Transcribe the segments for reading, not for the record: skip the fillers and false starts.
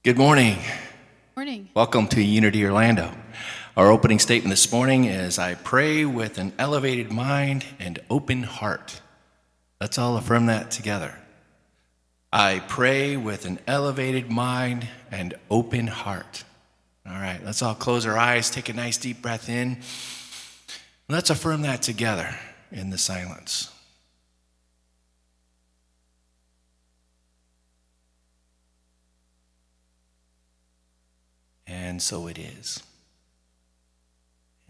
Good morning. Morning. Welcome to Unity Orlando. Our opening statement this morning is, I pray with an elevated mind and open heart. Let's all affirm that together. I pray with an elevated mind and open heart. All right, let's all close our eyes, take a nice deep breath in. Let's affirm that together in the silence. And so it is.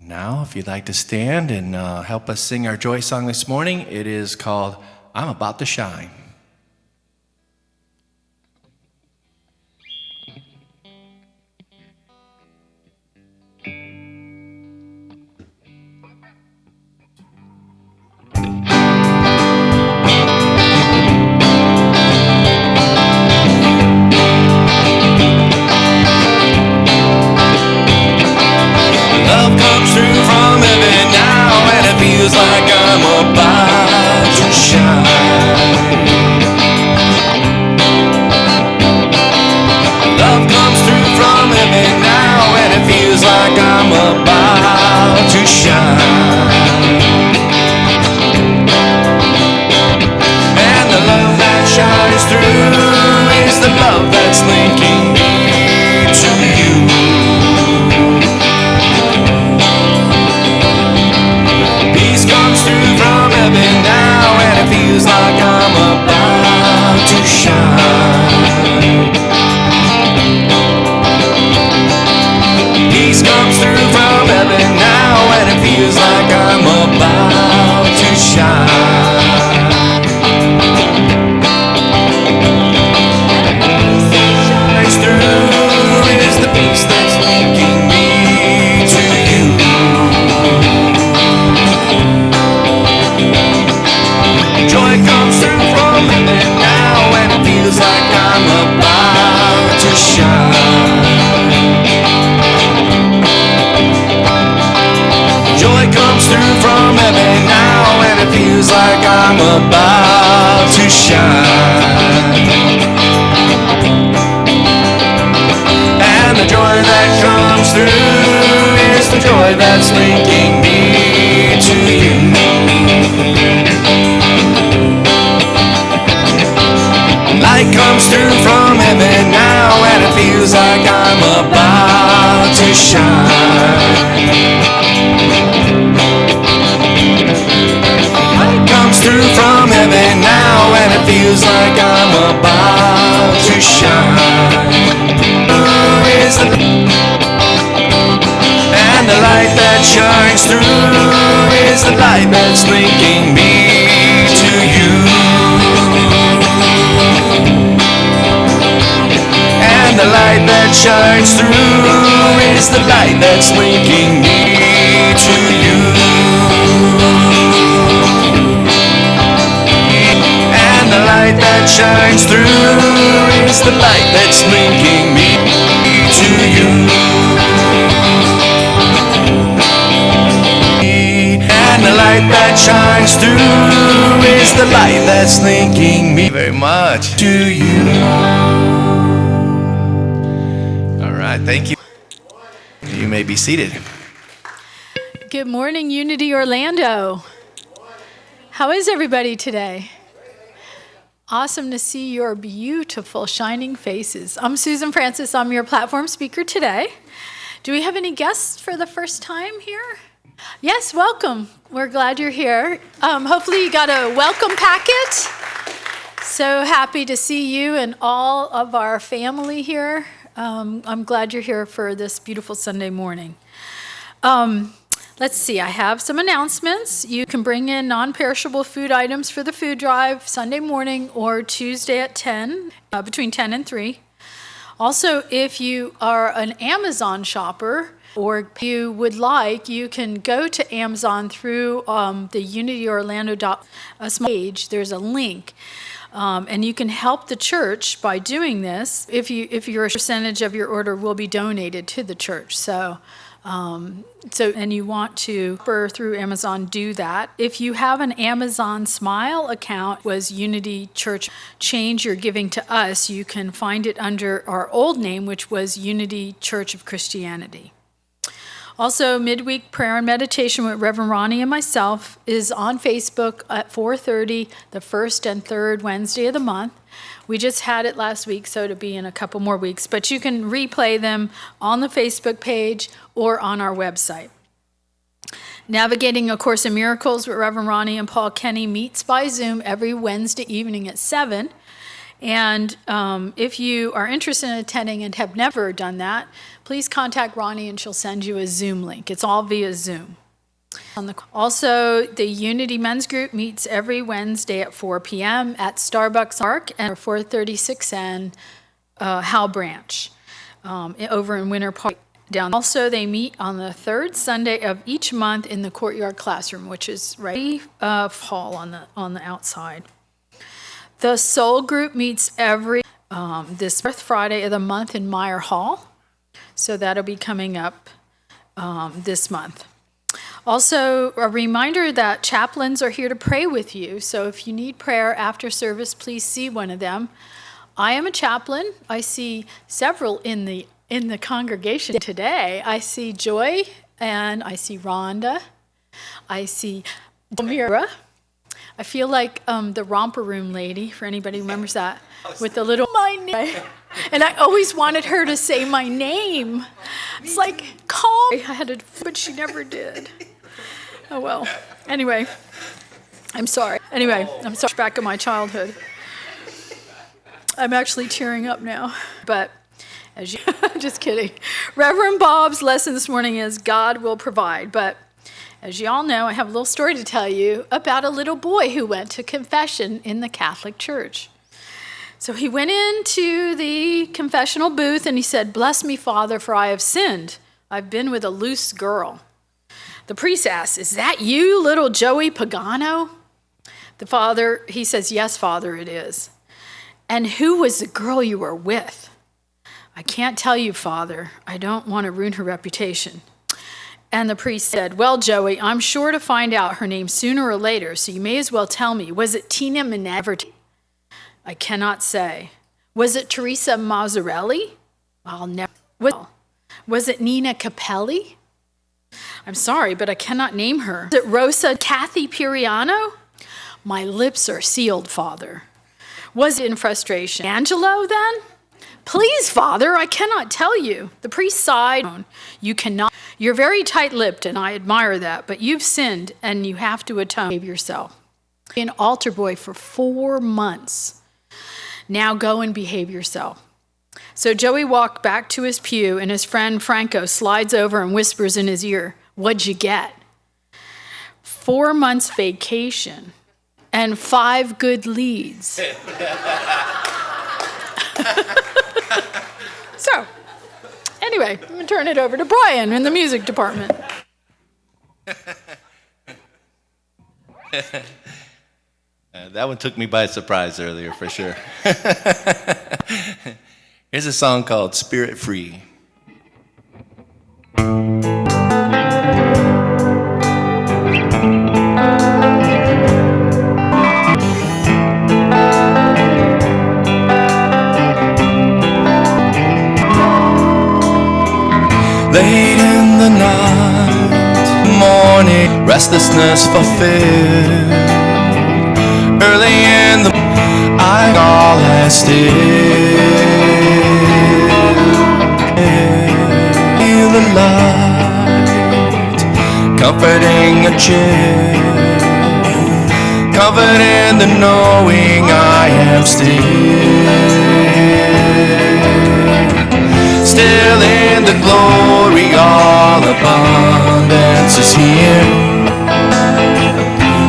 Now, if you'd like to stand and help us sing our joy song this morning, it is called I'm About to Shine. Feels like I'm about to shine. Love comes through from heaven now, and it feels like I'm about to shine. And the love that shines through is the love that's linking me to you. Heaven now, and it feels like I'm about to shine. Peace comes through from heaven now, and it feels like I'm about to shine. Shines through is the peace that's linking me to you. Joy comes through from heaven now, and it feels like I'm about to shine. Joy comes through from heaven now, and it feels like I'm about to shine. And the joy that comes through is the joy that's linking me to you. Light comes through from heaven now, and it feels like I'm about to shine. Light comes through from heaven now, and it feels like I'm about to shine. And the light that shines through is the light that's linking me to you. And the light that shines through is the light that's linking me to you. And the light that shines through is the light that's linking me to you. And the light that shines through is the light that's linking me very much to you. Thank you. You may be seated. Good morning, Unity Orlando. How is everybody today? Awesome to see your beautiful, shining faces. I'm Susan Francis. I'm your platform speaker today. Do we have any guests for the first time here? Yes, welcome. We're glad you're here. Hopefully you got a welcome packet. So happy to see you and all of our family here. I'm glad you're here for this beautiful Sunday morning. Let's see, I have some announcements. You can bring in non-perishable food items for the food drive Sunday morning or Tuesday at 10, between 10 and 3. Also, if you are an Amazon shopper or you would like, you can go to Amazon through the UnityOrlando page. There's a link. And you can help the church by doing this if your percentage of your order will be donated to the church. So And you want to, through Amazon, do that. If you have an Amazon Smile account, was Unity Church, change your giving to us, you can find it under our old name, which was Unity Church of Christianity. Also, midweek prayer and meditation with Reverend Ronnie and myself is on Facebook at 4:30, the first and third Wednesday of the month. We just had it last week, so it'll be in a couple more weeks. But you can replay them on the Facebook page or on our website. Navigating A Course in Miracles with Reverend Ronnie and Paul Kenny meets by Zoom every Wednesday evening at 7. And if you are interested in attending and have never done that, please contact Ronnie and she'll send you a Zoom link. It's all via Zoom. Also, the Unity Men's Group meets every Wednesday at 4 p.m. at Starbucks Park and 436N Hal Branch over in Winter Park. Also, they meet on the third Sunday of each month in the Courtyard Classroom, which is right hall on the outside. The Soul Group meets every this fourth Friday of the month in Meyer Hall. So that'll be coming up this month. Also, a reminder that chaplains are here to pray with you. So if you need prayer after service, please see one of them. I am a chaplain. I see several in the congregation today. I see Joy and I see Rhonda. I see Amira. I feel like the romper room lady, for anybody who remembers that, with the little my name. And I always wanted her to say my name. It's like, call me. I had to, but she never did. Oh, well. Anyway, I'm sorry. Anyway, I'm sorry. Back in my childhood. I'm actually tearing up now. But, as you, just kidding. Reverend Bob's lesson this morning is God will provide. But, as you all know, I have a little story to tell you about a little boy who went to confession in the Catholic Church. So he went into the confessional booth and he said, "Bless me, Father, for I have sinned. I've been with a loose girl." The priest asked, "Is that you, little Joey Pagano?" The father, he says, "Yes, Father, it is." "And who was the girl you were with?" "I can't tell you, Father. I don't want to ruin her reputation." And the priest said, "Well, Joey, I'm sure to find out her name sooner or later, so you may as well tell me. Was it Tina Minetti?" "I cannot say." "Was it Teresa Mazzarelli?" "I'll never." "Was it Nina Capelli?" "I'm sorry, but I cannot name her." "Was it Rosa Kathy Piriano?" "My lips are sealed, Father." "Was it in frustration?" "Angelo, then?" "Please, Father, I cannot tell you." The priest sighed. "You cannot. You're very tight-lipped, and I admire that, but you've sinned, and you have to atone yourself. Be an altar boy for 4 months. Now go and behave yourself." So Joey walked back to his pew, and his friend Franco slides over and whispers in his ear, "What'd you get?" 4 months vacation and 5 good leads. So, anyway, I'm going to turn it over to Brian in the music department. That one took me by surprise earlier, for sure. Here's a song called Spirit Free. Late in the night, morning, restlessness fulfilled. Early in the I all has still. Feel the light, comforting a chill, covered in the knowing I am still in the glory, all abundance is here.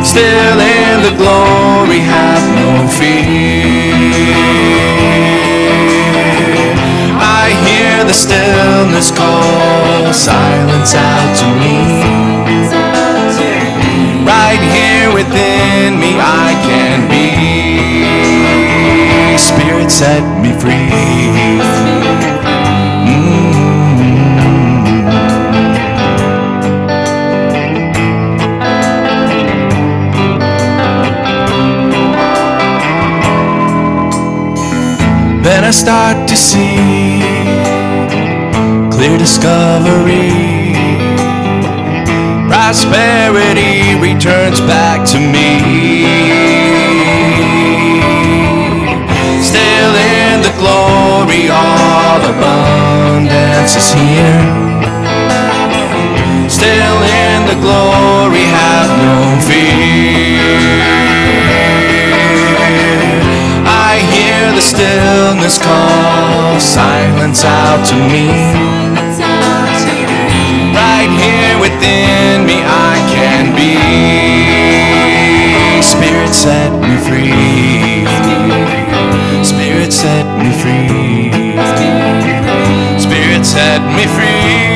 Still in the glory, have no fear. I hear the stillness call silence out to me. Right here within me I can be. Spirit set me free. Then I start to see clear discovery. Prosperity returns back to me. Still in the glory, all abundance is here. Still in the glory, have no fear. I hear the stillness call silence out to me. Right here within me I can be. Spirit set me free. Spirit set me free. Spirit set me free.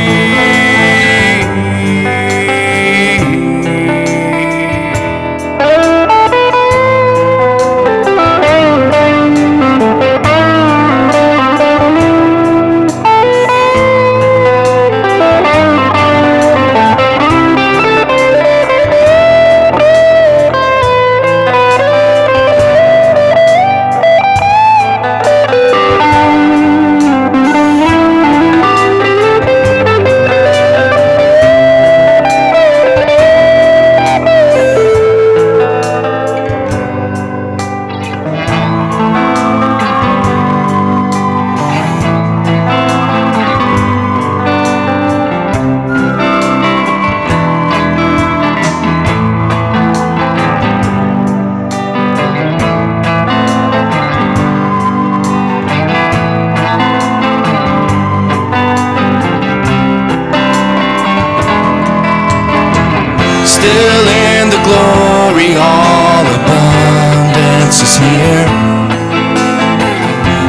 Still in the glory, all abundance is here.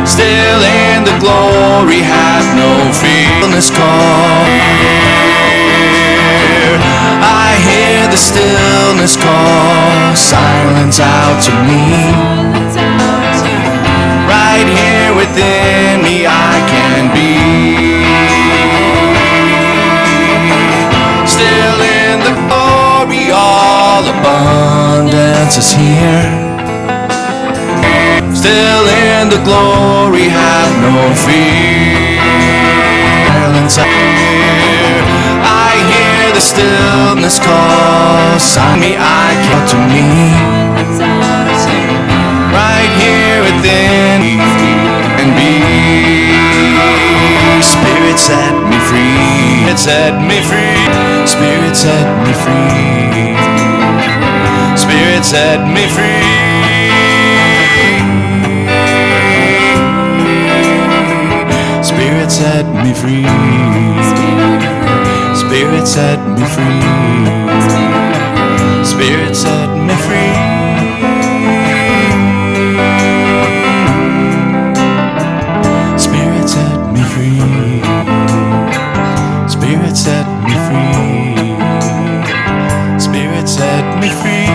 Still in the glory, have no fear. Stillness call. I hear the stillness call silence out to me. Right here within me I can be. Still in the glory, all abundance is here. Still in the glory, have no fear. Silence here. I hear the stillness call. Sign me, I come to me. Right here within me and be. Spirit set me free. It set me free. Spirit set me free. Spirit set me free. Spirit set me free. Spirit set me free. Spirit set me free. Spirit set me free. Spirit set me free. Spirit set me free.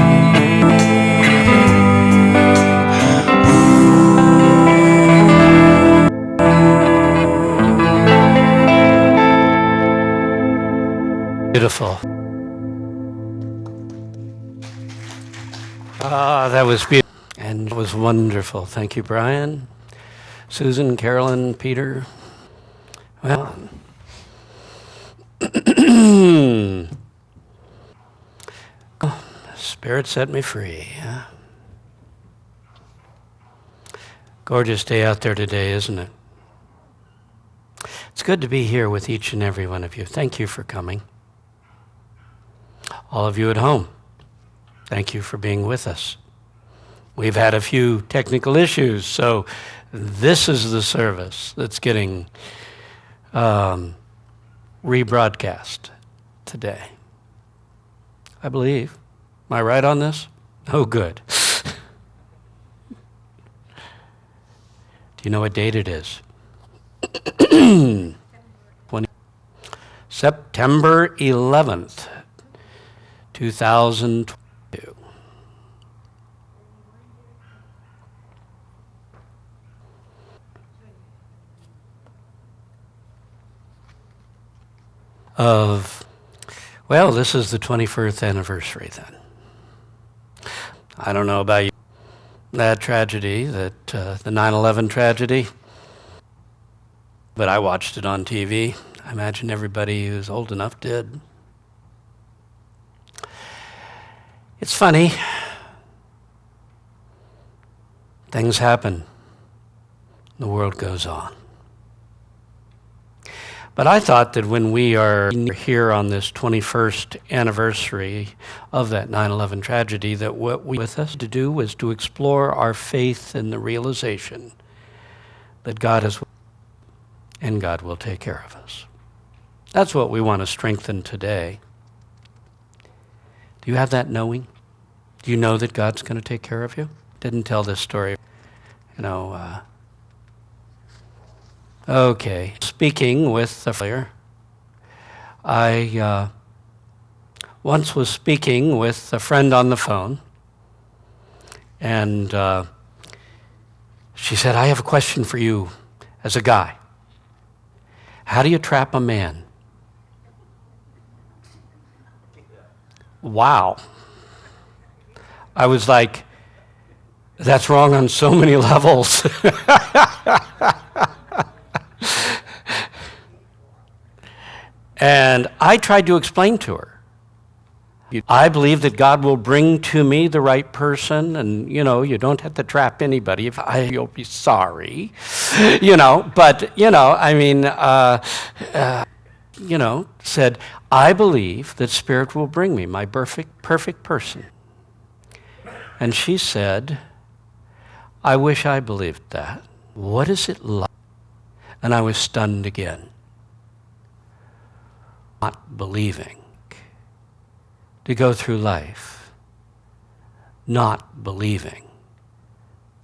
Beautiful. That was beautiful. And it was wonderful. Thank you, Brian, Susan, Carolyn, Peter. Well, Spirit set me free. Huh? Gorgeous day out there today, isn't it? It's good to be here with each and every one of you. Thank you for coming. All of you at home, thank you for being with us. We've had a few technical issues, so this is the service that's getting rebroadcast today. I believe. Am I right on this? Oh, good. Do you know what date it is? 20, September 11th, 2022. Well, this is the 21st anniversary then. I don't know about you. that tragedy, that the 9/11 tragedy, but I watched it on TV. I imagine everybody who's old enough did. It's funny. Things happen. The world goes on. But I thought that when we are here on this 21st anniversary of that 9/11 tragedy, that what we with us to do was to explore our faith in the realization that God is and God will take care of us. That's what we want to strengthen today. Do you have that knowing? Do you know that God's going to take care of you? Didn't tell this story, Okay, speaking with the player, I once was speaking with a friend on the phone, and she said, I have a question for you as a guy. How do you trap a man? Wow. I was like, that's wrong on so many levels. And I tried to explain to her. I believe that God will bring to me the right person, and you don't have to trap anybody. You'll be sorry, But said, I believe that Spirit will bring me my perfect person. And she said, I wish I believed that. What is it like? And I was stunned again. Not believing. To go through life not believing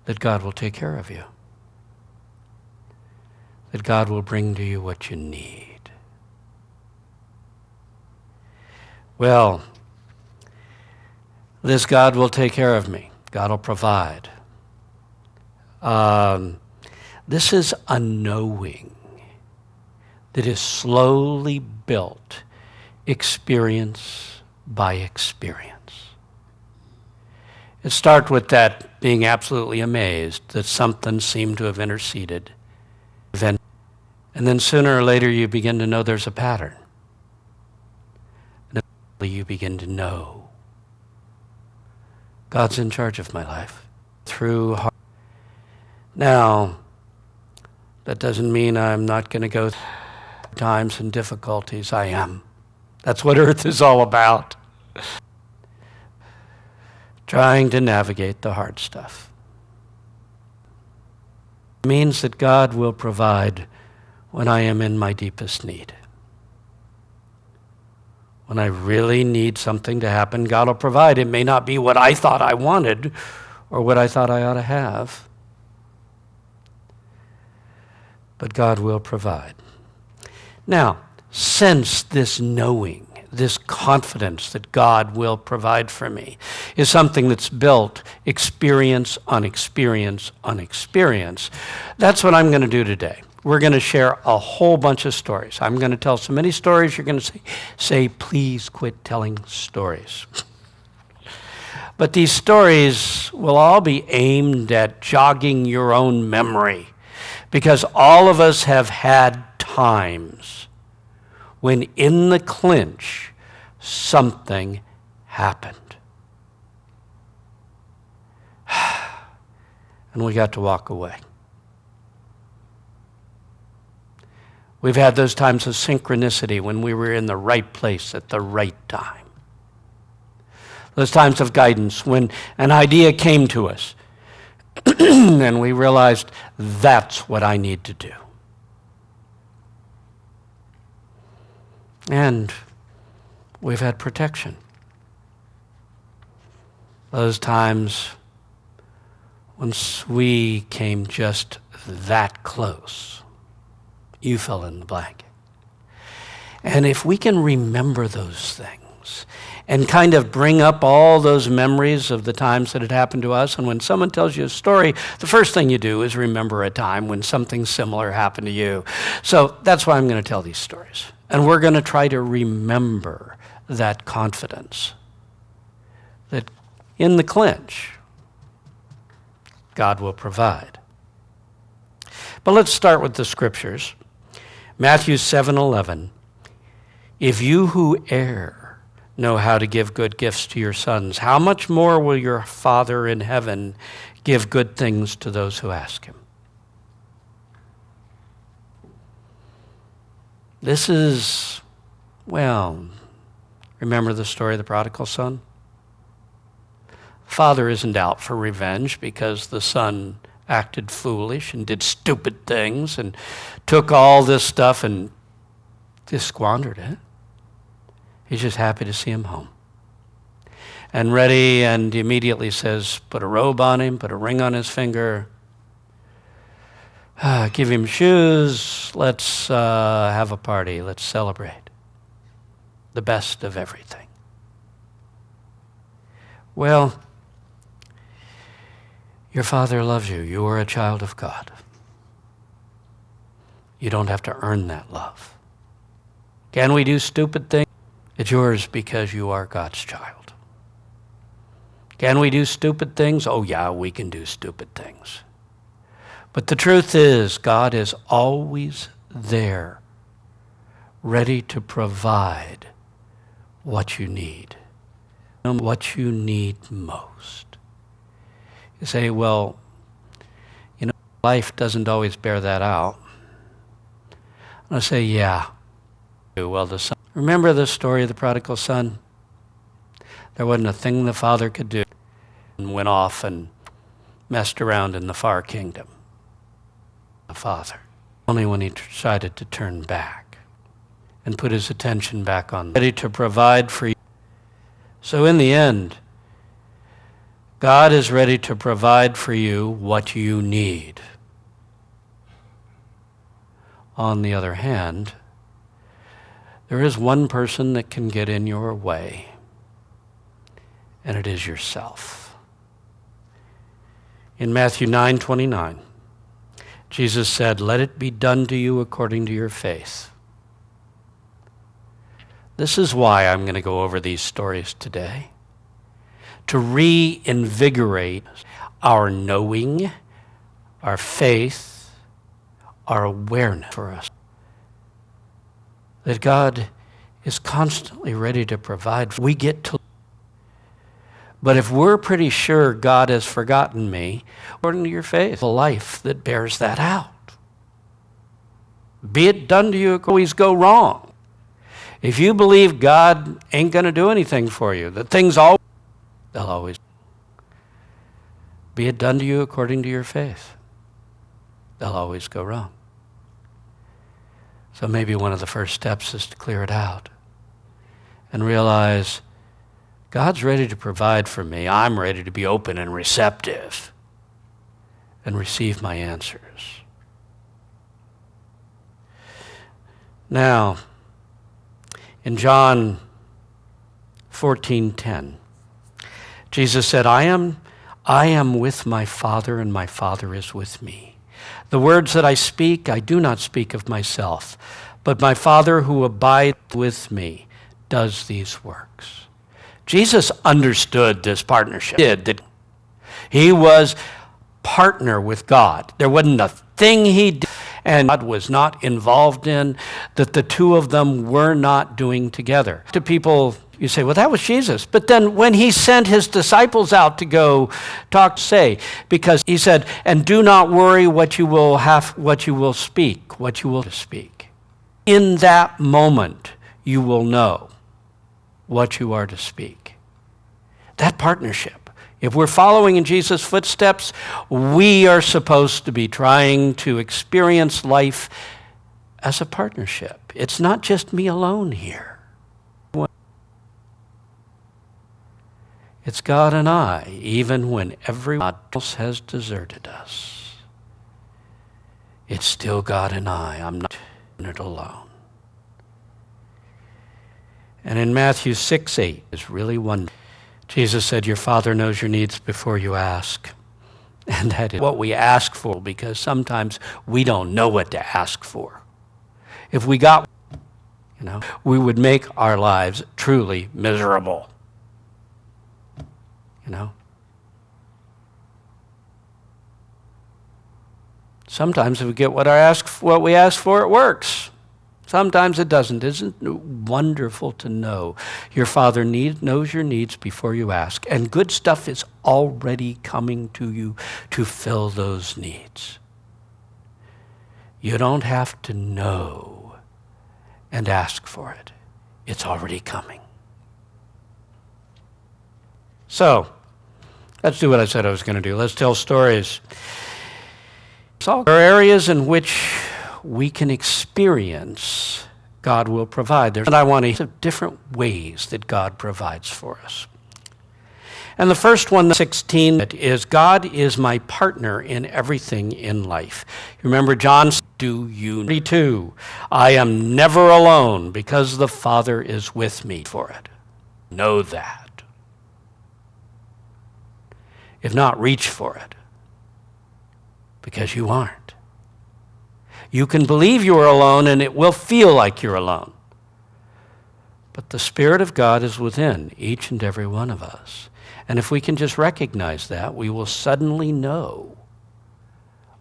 that God will take care of you. That God will bring to you what you need. Well, this God will take care of me. God will provide. This is a knowing that is slowly built experience by experience. It starts with that being absolutely amazed that something seemed to have interceded. And then sooner or later you begin to know there's a pattern. And eventually you begin to know God's in charge of my life. Through hard. Now, that doesn't mean I'm not going to go through times and difficulties. I am. That's what earth is all about. Trying to navigate the hard stuff. It means that God will provide when I am in my deepest need. When I really need something to happen, God will provide. It may not be what I thought I wanted or what I thought I ought to have, but God will provide. Now, sense this knowing, this confidence that God will provide for me is something that's built experience on experience on experience. That's what I'm going to do today. We're going to share a whole bunch of stories. I'm going to tell so many stories, you're going to say, please quit telling stories. But these stories will all be aimed at jogging your own memory, because all of us have had times when in the clinch, something happened. And we got to walk away. We've had those times of synchronicity when we were in the right place at the right time. Those times of guidance when an idea came to us and we realized that's what I need to do. And we've had protection. Those times when we came just that close. You fill in the blank. And if we can remember those things and kind of bring up all those memories of the times that had happened to us, and when someone tells you a story, the first thing you do is remember a time when something similar happened to you. So that's why I'm going to tell these stories. And we're going to try to remember that confidence that in the clinch, God will provide. But let's start with the scriptures. Matthew 7:11. If you who err know how to give good gifts to your sons, how much more will your Father in heaven give good things to those who ask him? This is, well, remember the story of the prodigal son? Father isn't out for revenge because the son acted foolish and did stupid things and took all this stuff and just squandered it. He's just happy to see him home. And ready, and immediately says, put a robe on him, put a ring on his finger, give him shoes, let's have a party, let's celebrate. The best of everything. Well, your Father loves you. You are a child of God. You don't have to earn that love. Can we do stupid things? It's yours because you are God's child. Can we do stupid things? Oh yeah, we can do stupid things. But the truth is, God is always there, ready to provide what you need, what you need most. You say, well, life doesn't always bear that out. I say, yeah. Well, the son. Remember the story of the prodigal son? There wasn't a thing the father could do, and went off and messed around in the far kingdom. The father. Only when he decided to turn back and put his attention back on ready to provide for you. So in the end, God is ready to provide for you what you need. On the other hand, there is one person that can get in your way, and it is yourself. In Matthew 9:29, Jesus said, "Let it be done to you according to your faith." This is why I'm going to go over these stories today. To reinvigorate our knowing, our faith, our awareness for us. That God is constantly ready to provide. We get to. But if we're pretty sure God has forgotten me, according to your faith, a life that bears that out. Be it done to you, always go wrong. If you believe God ain't going to do anything for you, that things they'll always be it done to you according to your faith. They'll always go wrong. So maybe one of the first steps is to clear it out and realize God's ready to provide for me. I'm ready to be open and receptive and receive my answers. Now, in John 14:10, Jesus said, I am with my Father, and my Father is with me. The words that I speak, I do not speak of myself, but my Father who abides with me does these works. Jesus understood this partnership. He was partner with God. There wasn't a thing he did and God was not involved in that the two of them were not doing together. To people, you say, well, that was Jesus. But then when he sent his disciples out to go talk, because he said, and do not worry what you will speak. In that moment, you will know what you are to speak. That partnership. If we're following in Jesus' footsteps, we are supposed to be trying to experience life as a partnership. It's not just me alone here. It's God and I, even when everyone else has deserted us. It's still God and I. I'm not in it alone. And in Matthew 6:8 is really wonderful. Jesus said, your Father knows your needs before you ask. And that is what we ask for, because sometimes we don't know what to ask for. If we got, we would make our lives truly miserable. Sometimes if we get what we ask for, it works. Sometimes it doesn't. Isn't it wonderful to know your Father knows your needs before you ask, and good stuff is already coming to you to fill those needs. You don't have to know and ask for it. It's already coming. So, let's do what I said I was going to do. Let's tell stories. So, there are areas in which we can experience God will provide. And I want to see different ways that God provides for us. And the first one, 16, is God is my partner in everything in life. Remember John, do you 32, I am never alone because the Father is with me for it. Know that. If not, reach for it, because you aren't. You can believe you are alone, and it will feel like you're alone. But the Spirit of God is within each and every one of us. And if we can just recognize that, we will suddenly know,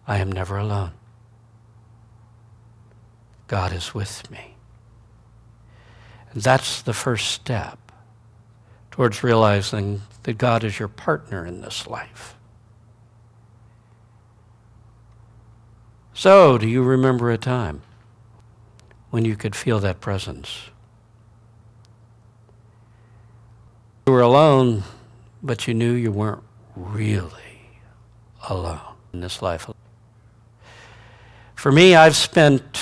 I am never alone. God is with me. And that's the first step towards realizing that God is your partner in this life. So, do you remember a time when you could feel that presence? You were alone, but you knew you weren't really alone in this life. For me, I've spent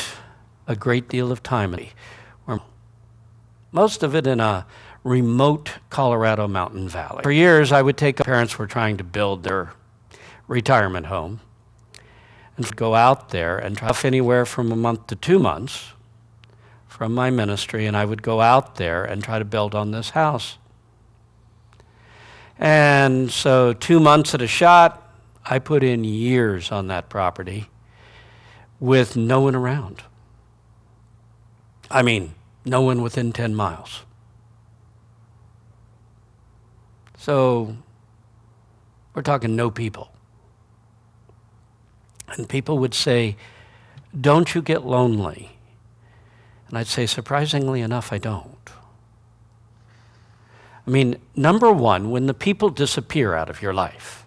a great deal of time where most of it in a remote Colorado mountain valley. For years, I would take parents were trying to build their retirement home and go out there and try anywhere from a month to 2 months from my ministry, and I would go out there and try to build on this house. And so 2 months at a shot, I put in years on that property with no one around. I mean, no one within 10 miles. So we're talking no people. And people would say, don't you get lonely? And I'd say, surprisingly enough, I don't. I mean, number one, when the people disappear out of your life,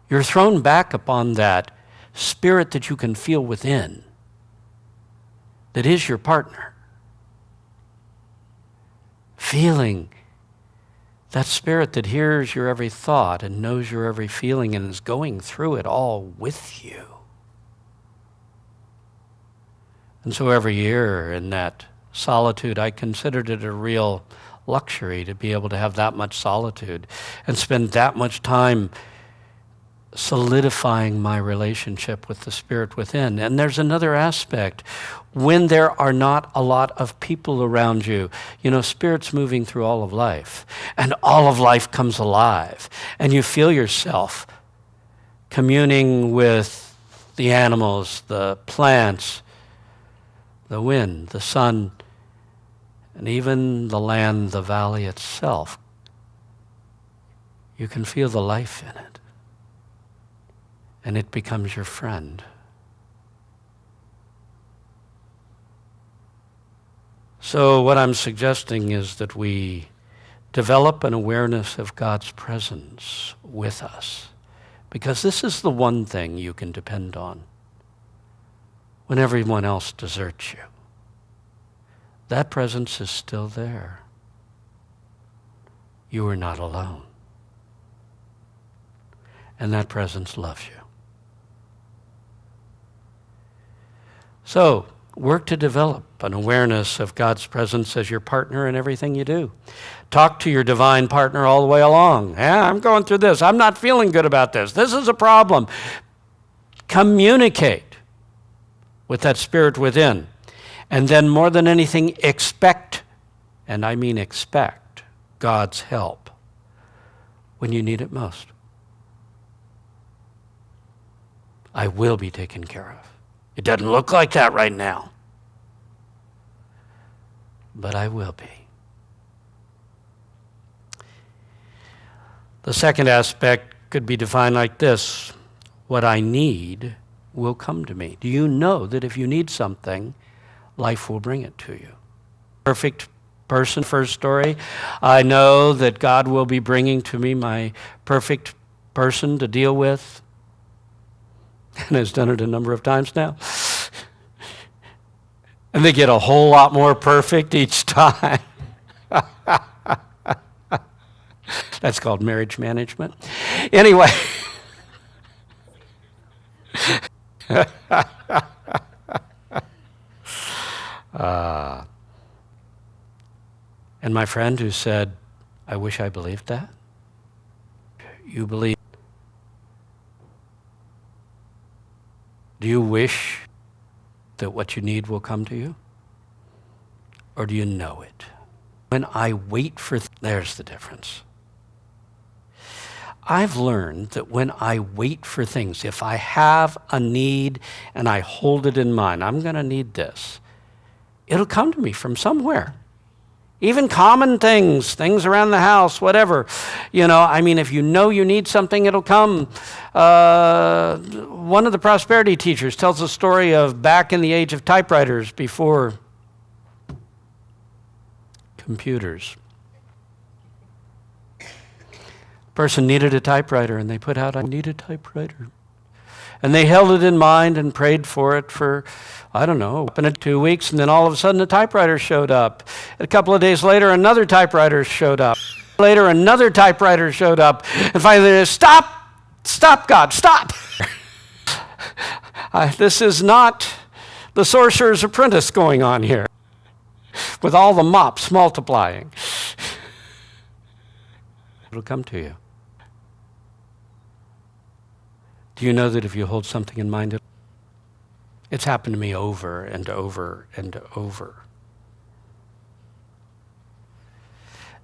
you're thrown back upon that spirit that you can feel within that is your partner. Feeling that spirit that hears your every thought and knows your every feeling and is going through it all with you. And so every year in that solitude, I considered it a real luxury to be able to have that much solitude and spend that much time solidifying my relationship with the Spirit within. And there's another aspect. When there are not a lot of people around you, you know, Spirit's moving through all of life, and all of life comes alive, and you feel yourself communing with the animals, the plants, the wind, the sun, and even the land, the valley itself. You can feel the life in it, and it becomes your friend. So what I'm suggesting is that we develop an awareness of God's presence with us, because this is the one thing you can depend on when everyone else deserts you. That presence is still there. You are not alone. And that presence loves you. So, work to develop an awareness of God's presence as your partner in everything you do. Talk to your divine partner all the way along. Yeah, I'm going through this. I'm not feeling good about this. This is a problem. Communicate with that spirit within. And then more than anything, expect, and I mean expect, God's help when you need it most. I will be taken care of. It doesn't look like that right now, but I will be. The second aspect could be defined like this. what I need will come to me. Do you know that if you need something, life will bring it to you? Perfect person, first story. I know that God will be bringing to me my perfect person to deal with, and has done it a number of times now. And they get a whole lot more perfect each time. That's called marriage management. Anyway. And my friend who said, I wish I believed that. You believe. Do you wish that what you need will come to you? Or do you know it? When I wait for, there's the difference. I've learned that when I wait for things, if I have a need and I hold it in mind, I'm going to need this, it'll come to me from somewhere. Even common things around the house, whatever. If you know you need something, it'll come. One of the prosperity teachers tells a story of back in the age of typewriters before computers. Person needed a typewriter, and they put out, I need a typewriter. And they held it in mind and prayed for it for, up in 2 weeks, and then all of a sudden a typewriter showed up. A couple of days later, another typewriter showed up. Later, another typewriter showed up. And finally, they said, stop, God, stop. This is not the Sorcerer's Apprentice going on here, with all the mops multiplying. It'll come to you. Do you know that if you hold something in mind, it's happened to me over and over and over.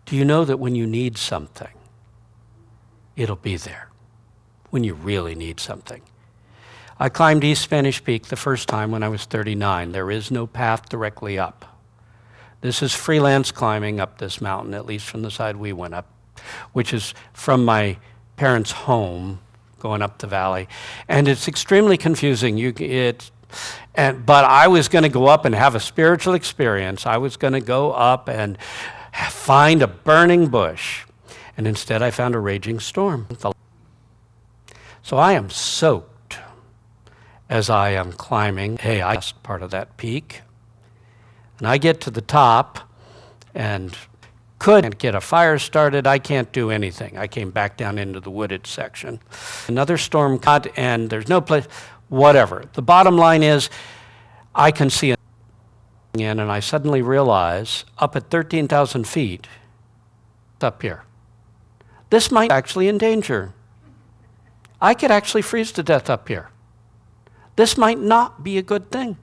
Do you know that when you need something, it'll be there, when you really need something? I climbed East Spanish Peak the first time when I was 39. There is no path directly up. This is freelance climbing up this mountain, at least from the side we went up, which is from my parents' home going up the valley. And it's extremely confusing. But I was going to go up and have a spiritual experience. I was going to go up and find a burning bush. And instead I found a raging storm. So I am soaked as I am climbing. Hey, I just part of that peak. And I get to the top and couldn't get a fire started. I can't do anything. I came back down into the wooded section. Another storm cut, and there's no place, whatever. The bottom line is, I can see it in, and I suddenly realize, up at 13,000 feet, up here, this might actually in danger. I could actually freeze to death up here. This might not be a good thing.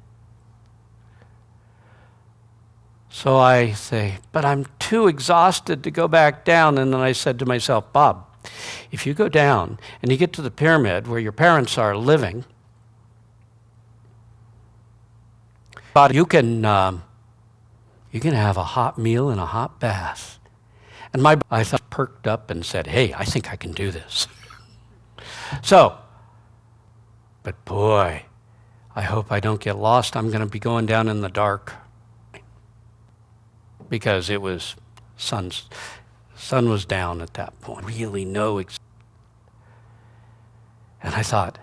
So I say, but I'm too exhausted to go back down. And then I said to myself, Bob, if you go down and you get to the pyramid where your parents are living, you can have a hot meal and a hot bath. And I thought perked up and said, hey, I think I can do this. But boy, I hope I don't get lost. I'm going to be going down in the dark. Because it was sun was down at that point. Really no. And I thought,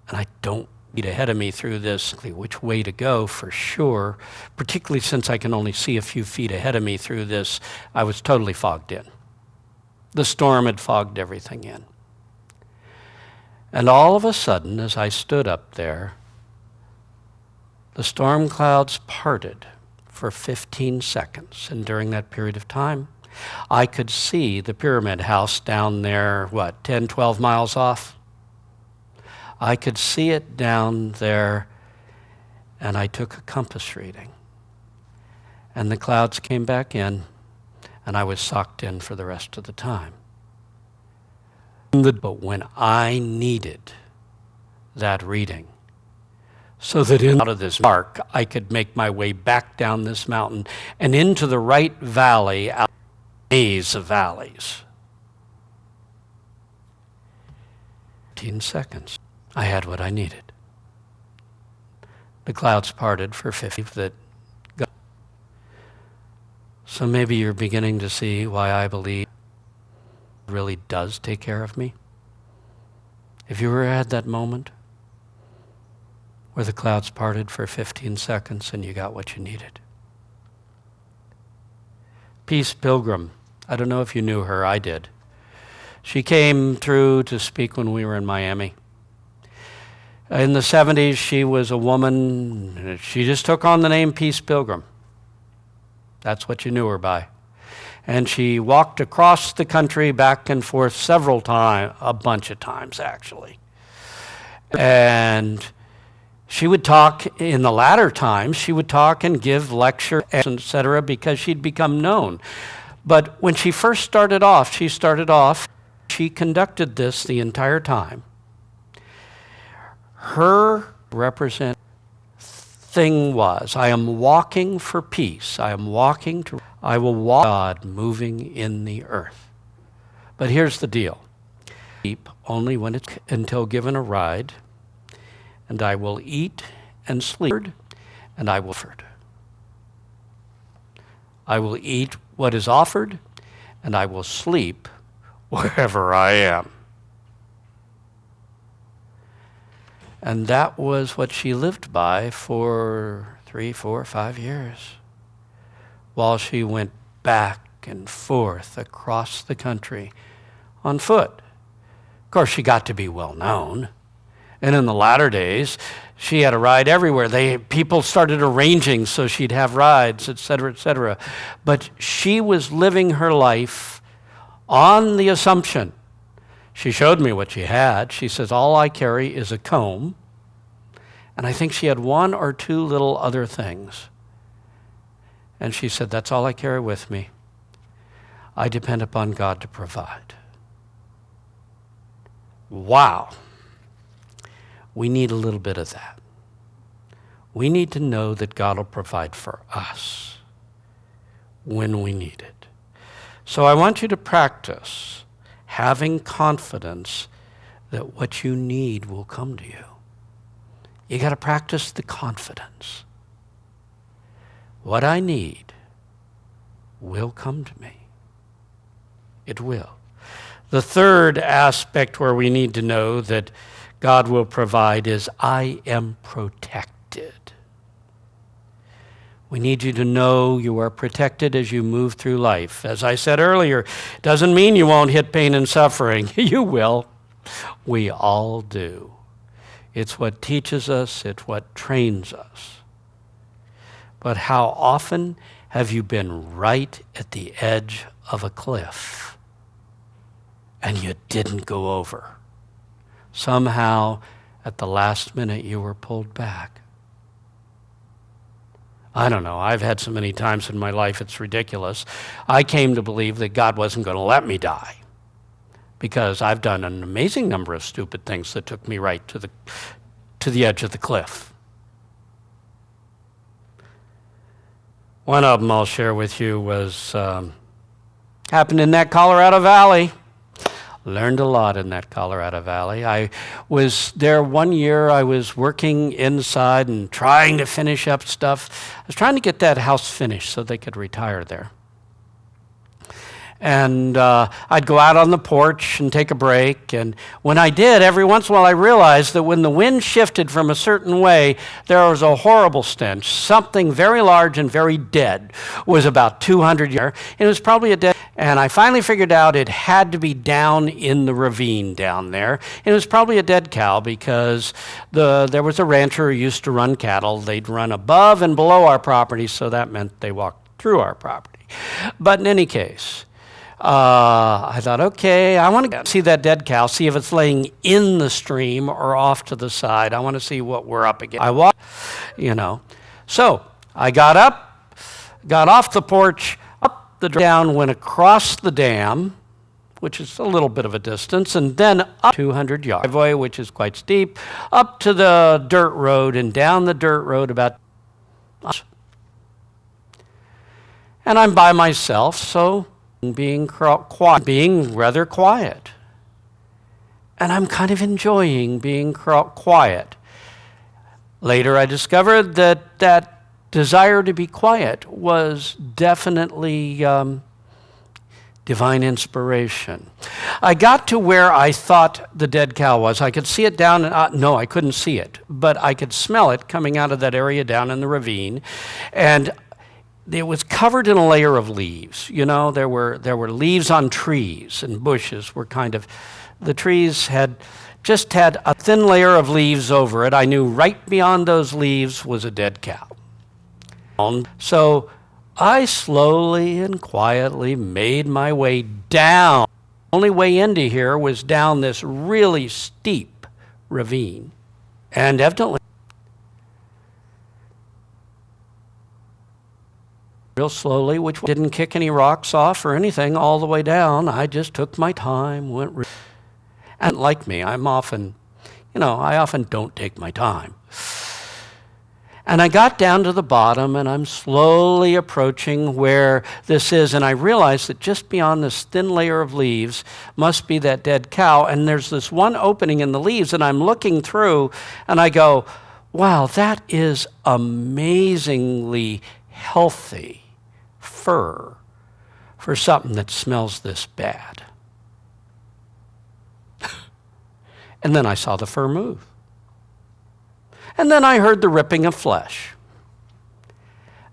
and I don't need ahead of me through this, which way to go for sure, particularly since I can only see a few feet ahead of me through this. I was totally fogged in. The storm had fogged everything in. And all of a sudden, as I stood up there, the storm clouds parted for 15 seconds. And during that period of time, I could see the Pyramid House down there, 10, 12 miles off? I could see it down there, and I took a compass reading. And the clouds came back in, and I was socked in for the rest of the time. But when I needed that reading, so that out of this dark, I could make my way back down this mountain and into the right valley, out of the maze of valleys. 15 seconds. I had what I needed. The clouds parted for 50 that God. So maybe you're beginning to see why I believe God really does take care of me. Have you ever had that moment where the clouds parted for 15 seconds and you got what you needed? Peace Pilgrim. I don't know if you knew her. I did. She came through to speak when we were in Miami. In the 70s, she was a woman. She just took on the name Peace Pilgrim. That's what you knew her by. And she walked across the country back and forth several times, a bunch of times actually. And she would talk, in the latter times, she would talk and give lectures, etc., because she'd become known. But when she first started off, she conducted this the entire time. Her represent thing was, I am walking for peace. I will walk God moving in the earth. But here's the deal. Sleep only when it's until given a ride, and I will eat and sleep, and I will feed. I will eat what is offered, and I will sleep wherever I am. And that was what she lived by for 3, 4, 5 years, while she went back and forth across the country on foot. Of course, she got to be well known. And in the latter days, she had a ride everywhere. People started arranging so she'd have rides, et cetera, et cetera. But she was living her life on the assumption. She showed me what she had. She says, all I carry is a comb. And I think she had 1 or 2 little other things. And she said, that's all I carry with me. I depend upon God to provide. Wow. We need a little bit of that. We need to know that God will provide for us when we need it. So I want you to practice having confidence that what you need will come to you. You got to practice the confidence. What I need will come to me. It will. The third aspect where we need to know that God will provide is I am protected. We need you to know you are protected as you move through life. As I said earlier, it doesn't mean you won't hit pain and suffering. You will. We all do. It's what teaches us. It's what trains us. But how often have you been right at the edge of a cliff and you didn't go over? Somehow, at the last minute, you were pulled back. I don't know. I've had so many times in my life, it's ridiculous. I came to believe that God wasn't going to let me die because I've done an amazing number of stupid things that took me right to the edge of the cliff. One of them I'll share with you was happened in that Colorado Valley. Learned a lot in that Colorado Valley. I was there one year. I was working inside and trying to finish up stuff. I was trying to get that house finished so they could retire there. And I'd go out on the porch and take a break. And when I did, every once in a while I realized that when the wind shifted from a certain way, there was a horrible stench. Something very large and very dead was about 200 yards. And it was probably a dead. And I finally figured out it had to be down in the ravine down there. And it was probably a dead cow because there was a rancher who used to run cattle. They'd run above and below our property, so that meant they walked through our property. But in any case, I thought, okay, I want to see that dead cow, see if it's laying in the stream or off to the side. I want to see what we're up against. I walked, So I got up, got off the porch, up the down, went across the dam, which is a little bit of a distance, and then up 200 yards, driveway, which is quite steep, up to the dirt road and down the dirt road about. And I'm by myself, so being rather quiet. and I'm kind of enjoying being quiet. Later, I discovered that that desire to be quiet was definitely divine inspiration. I got to where I thought the dead cow was. I could see it down, no, I couldn't see it, but I could smell it coming out of that area down in the ravine. And it was covered in a layer of leaves. You know, there were leaves on trees, and bushes were kind of, the trees had just had a thin layer of leaves over it. I knew right beyond those leaves was a dead cow. So I slowly and quietly made my way down. The only way into here was down this really steep ravine. And evidently, real slowly, which didn't kick any rocks off or anything all the way down. I just took my time, and like me, I often don't take my time. And I got down to the bottom, and I'm slowly approaching where this is, and I realized that just beyond this thin layer of leaves must be that dead cow, and there's this one opening in the leaves, and I'm looking through, and I go, wow, that is amazingly healthy fur for something that smells this bad. And then I saw the fur move. And then I heard the ripping of flesh.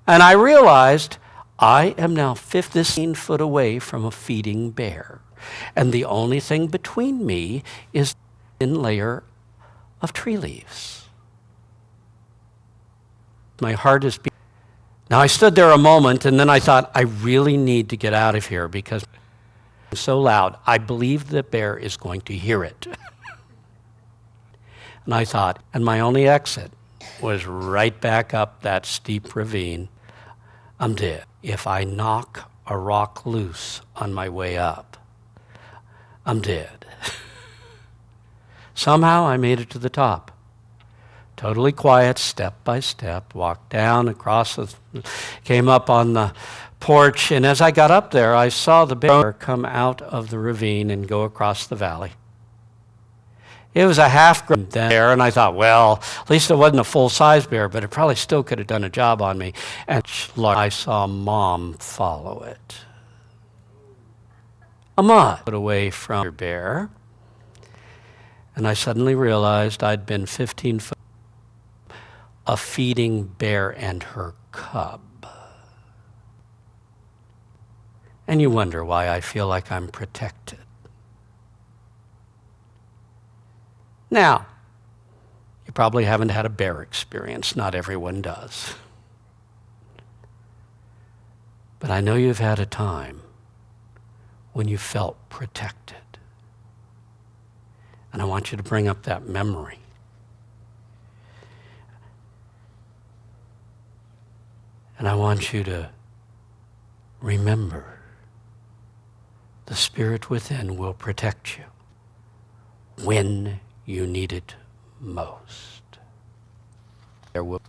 And I realized I am now 15 foot away from a feeding bear. And the only thing between me is a thin layer of tree leaves. My heart is beating. Now I stood there a moment, and then I thought, I really need to get out of here because it's so loud. I believe the bear is going to hear it. And I thought, and my only exit was right back up that steep ravine. I'm dead. If I knock a rock loose on my way up, I'm dead. Somehow I made it to the top. Totally quiet, step by step, walked down, came up on the porch, and as I got up there, I saw the bear come out of the ravine and go across the valley. It was a half-grown bear, and I thought, well, at least it wasn't a full-size bear, but it probably still could have done a job on me. And I saw Mom follow it. Ahmad put away from her bear, and I suddenly realized I'd been 15 foot a feeding bear and her cub. And you wonder why I feel like I'm protected. Now, you probably haven't had a bear experience. Not everyone does. But I know you've had a time when you felt protected. And I want you to bring up that memory. And I want you to remember the Spirit within will protect you when you need it most. The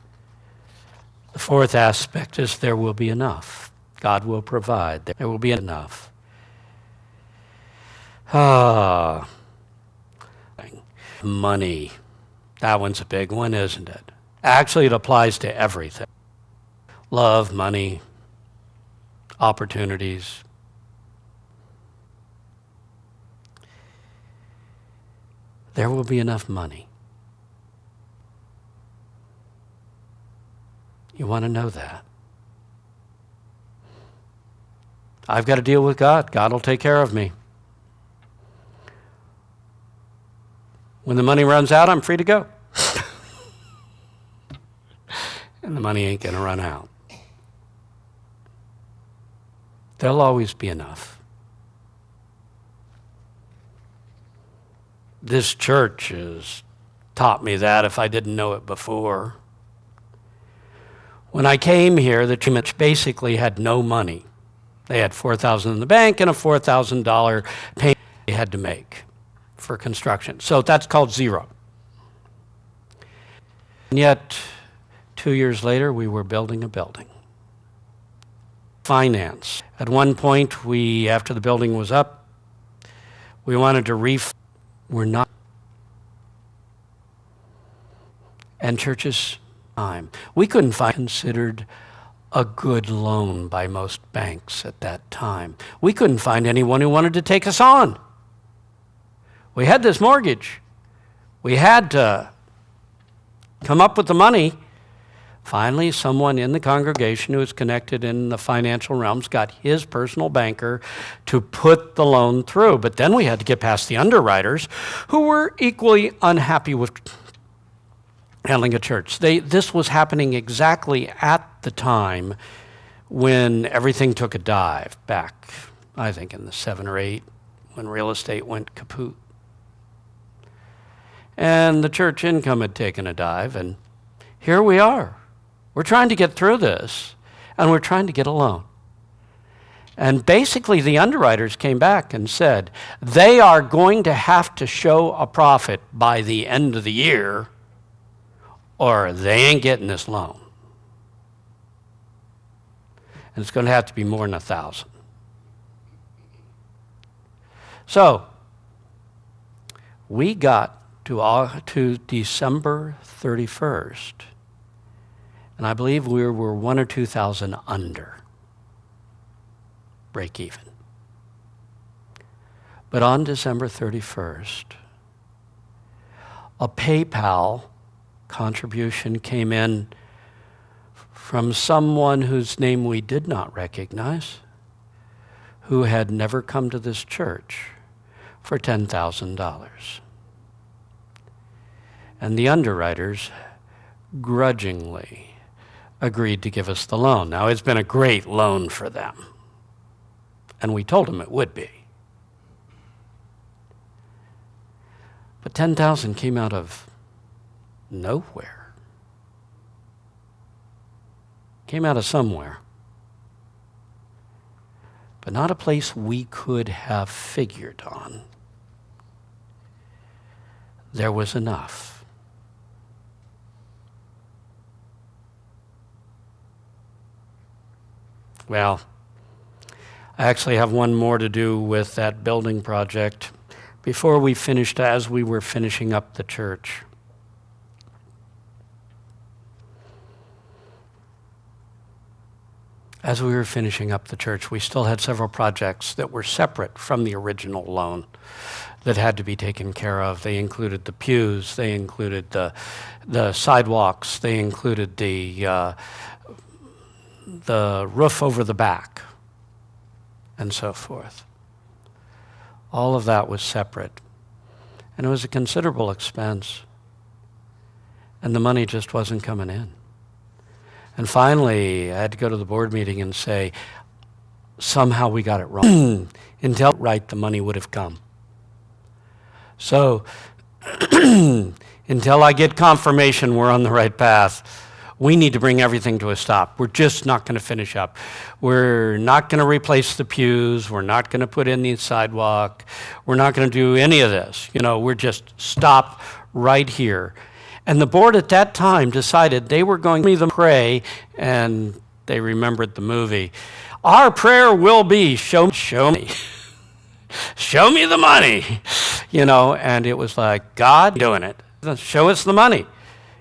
fourth aspect is there will be enough. God will provide. There will be enough. Money. That one's a big one, isn't it? Actually, it applies to everything. Love, money, opportunities. There will be enough money. You want to know that? I've got to deal with God. God will take care of me. When the money runs out, I'm free to go. And the money ain't going to run out. There'll always be enough. This church has taught me that if I didn't know it before. When I came here, the church basically had no money. They had $4,000 in the bank and a $4,000 payment they had to make for construction. So that's called zero. And yet, 2 years later, we were building a building. Finance. At one point, after the building was up, we wanted to were not. And churches, we couldn't find considered a good loan by most banks at that time. We couldn't find anyone who wanted to take us on. We had this mortgage. We had to come up with the money. Finally, someone in the congregation who was connected in the financial realms got his personal banker to put the loan through. But then we had to get past the underwriters, who were equally unhappy with handling a church. This was happening exactly at the time when everything took a dive back, I think in the 7 or 8, when real estate went kaput. And the church income had taken a dive, and here we are. We're trying to get through this, and we're trying to get a loan. And basically the underwriters came back and said, they are going to have to show a profit by the end of the year, or they ain't getting this loan. And it's going to have to be more than 1,000. So we got to December 31st, and I believe we were 1,000 or 2,000 under break even. But on December 31st, a PayPal contribution came in from someone whose name we did not recognize, who had never come to this church, for $10,000. And the underwriters grudgingly agreed to give us the loan. Now, it's been a great loan for them, and we told them it would be. But $10,000 came out of nowhere. Came out of somewhere. But not a place we could have figured on. There was enough. Well, I actually have one more to do with that building project. Before we finished, as we were finishing up the church, we still had several projects that were separate from the original loan that had to be taken care of. They included the pews, they included the sidewalks, they included the roof over the back, and so forth. All of that was separate. And it was a considerable expense. And the money just wasn't coming in. And finally, I had to go to the board meeting and say, somehow we got it wrong. Until right, the money would have come. So, until I get confirmation we're on the right path, we need to bring everything to a stop. We're just not going to finish up. We're not going to replace the pews. We're not going to put in the sidewalk. We're not going to do any of this. We're just stop right here. And the board at that time decided they were going to pray, and they remembered the movie. Our prayer will be, show me. Show me the money. And it was like, God doing it. Show us the money.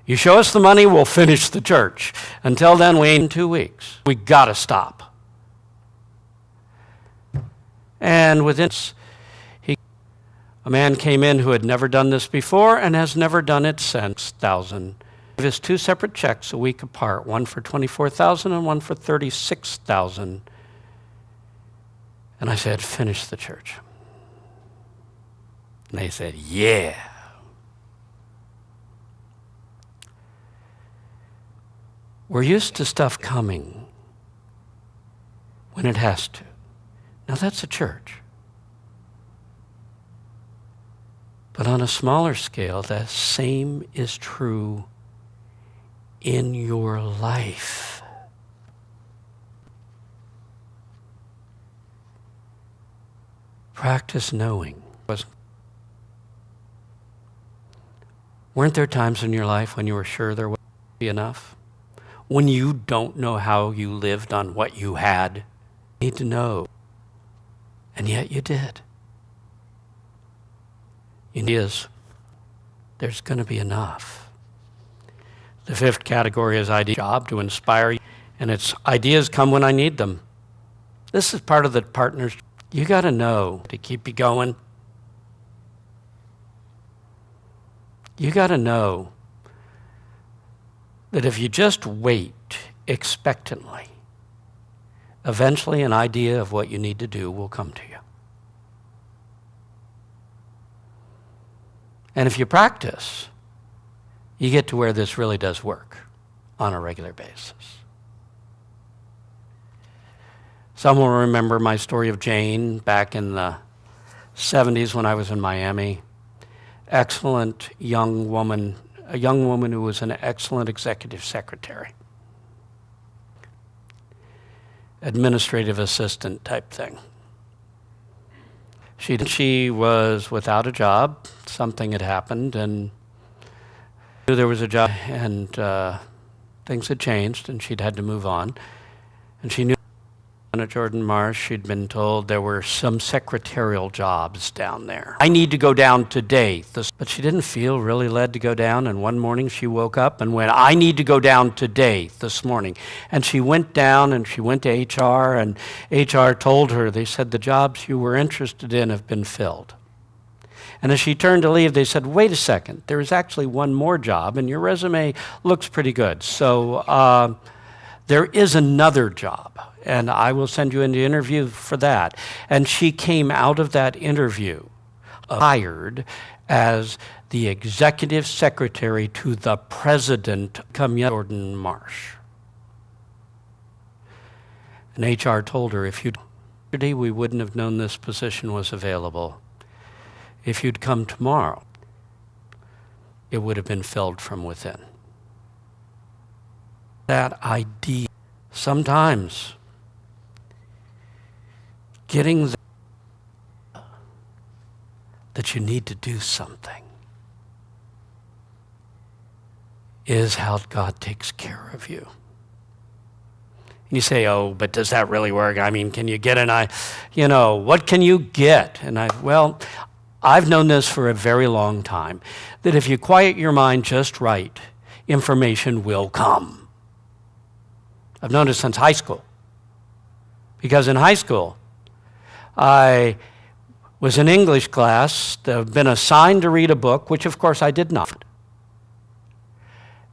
You show us the money, we'll finish the church. Until then, we ain't in 2 weeks. We got to stop. And within a man came in who had never done this before and has never done it since. $1,000. Gave us 2 separate checks a week apart, one for $24,000 and one for $36,000. And I said, finish the church. And they said, yeah. We're used to stuff coming when it has to. Now that's a church. But on a smaller scale, the same is true in your life. Practice knowing. Weren't there times in your life when you were sure there would be enough? When you don't know how you lived on what you had? You need to know. And yet you did. there's going to be enough. The fifth category is idea job to inspire you, and it's ideas come when I need them. This is part of the partners. You got to know to keep you going. You got to know that if you just wait expectantly, eventually an idea of what you need to do will come to you. And if you practice, you get to where this really does work on a regular basis. Some will remember my story of Jane back in the 70s when I was in Miami. Excellent young woman, a young woman who was an excellent executive secretary, administrative assistant type thing. She was without a job. Something had happened, and knew there was a job, and things had changed, and she'd had to move on. And she knew at Jordan Marsh, she'd been told there were some secretarial jobs down there. I need to go down today. But she didn't feel really led to go down, and one morning she woke up and went, I need to go down today, this morning. And she went down and she went to HR, and HR told her, they said, the jobs you were interested in have been filled. And as she turned to leave, they said, wait a second, there is actually one more job, and your resume looks pretty good. So there is another job, and I will send you an interview for that. And she came out of that interview hired as the executive secretary to the president, Jordan Marsh. And HR told her, if you'd yesterday, we wouldn't have known this position was available. If you'd come tomorrow, it would have been filled from within. That idea, sometimes getting that you need to do something is how God takes care of you. And you say, oh, but does that really work? I mean, can you get what can you get? And I've known this for a very long time, that if you quiet your mind just right, information will come. I've known it since high school. Because in high school, I was in English class, been assigned to read a book, which of course I did not.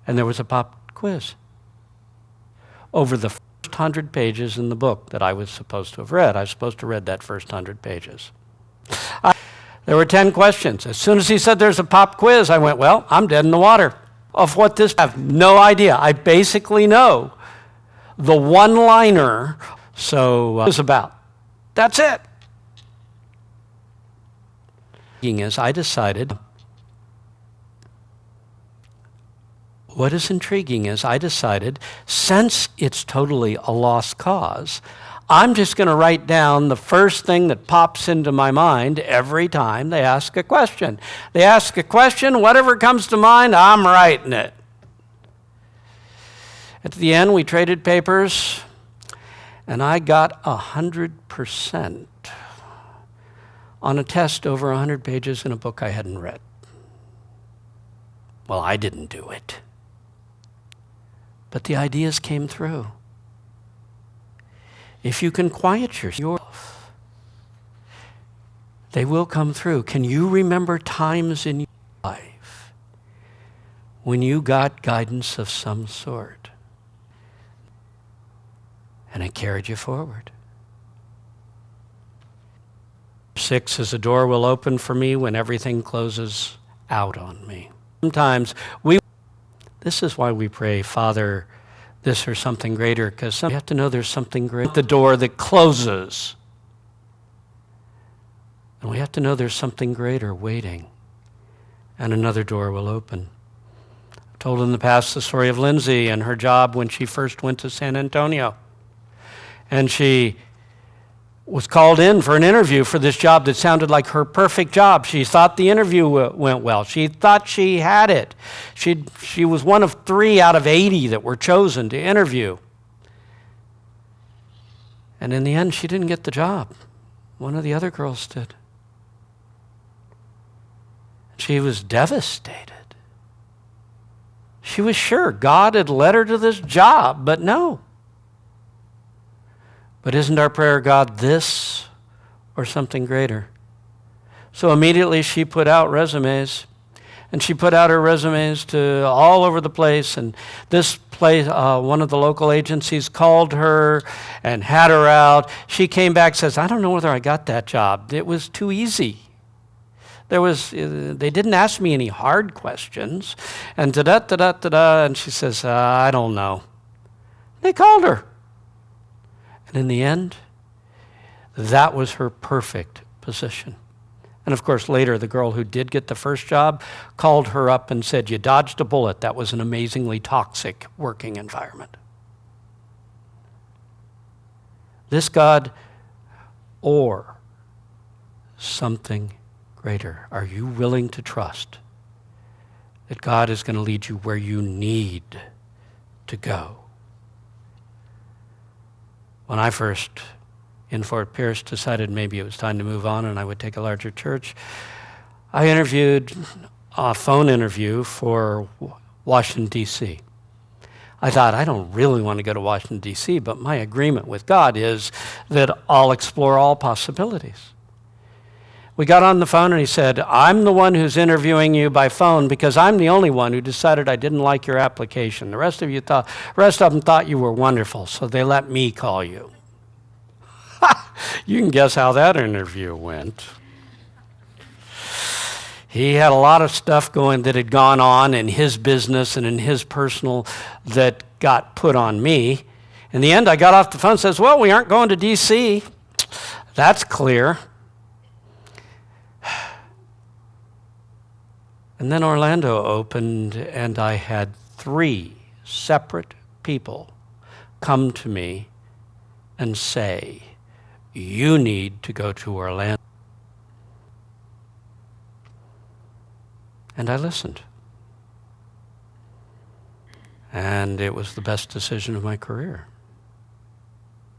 And there was a pop quiz over the first 100 pages in the book that I was supposed to have read. I was supposed to have read that first 100 pages. There were 10 questions. As soon as he said there's a pop quiz, I went, well, I'm dead in the water. Of what this, I have no idea. I basically know the one-liner, so it's about. That's it. I decided, what is intriguing is I decided, since it's totally a lost cause, I'm just going to write down the first thing that pops into my mind every time they ask a question. They ask a question, whatever comes to mind, I'm writing it. At the end, we traded papers, and I got 100% on a test over 100 pages in a book I hadn't read. Well, I didn't do it. But the ideas came through. If you can quiet yourself, they will come through. Can you remember times in your life when you got guidance of some sort and it carried you forward? 6 is a door will open for me when everything closes out on me. Sometimes this is why we pray, Father, this or something greater, because you have to know there's something greater. The door that closes. And we have to know there's something greater waiting, and another door will open. I've told in the past the story of Lindsay and her job when she first went to San Antonio. And she was called in for an interview for this job that sounded like her perfect job. She thought the interview went well. She thought she had it. She was one of 3 out of 80 that were chosen to interview. And in the end, she didn't get the job. One of the other girls did. She was devastated. She was sure God had led her to this job, but no. But isn't our prayer, God, this or something greater? So immediately she put out resumes, and she put out her resumes to all over the place, and this place, one of the local agencies called her and had her out. She came back and says, I don't know whether I got that job. It was too easy. They didn't ask me any hard questions, and da-da-da-da-da-da, and she says, I don't know. They called her. And in the end, that was her perfect position. And of course, later, the girl who did get the first job called her up and said, you dodged a bullet. That was an amazingly toxic working environment. This God or something greater. Are you willing to trust that God is going to lead you where you need to go? When I first, in Fort Pierce, decided maybe it was time to move on and I would take a larger church, I interviewed a phone interview for Washington, D.C. I thought, I don't really want to go to Washington, D.C., but my agreement with God is that I'll explore all possibilities. We got on the phone and he said, I'm the one who's interviewing you by phone because I'm the only one who decided I didn't like your application. The rest of them thought you were wonderful, so they let me call you. You can guess how that interview went. He had a lot of stuff going that had gone on in his business and in his personal that got put on me. In the end, I got off the phone and says, well, we aren't going to D.C. That's clear. And then Orlando opened, and I had 3 separate people come to me and say, you need to go to Orlando. And I listened. And it was the best decision of my career.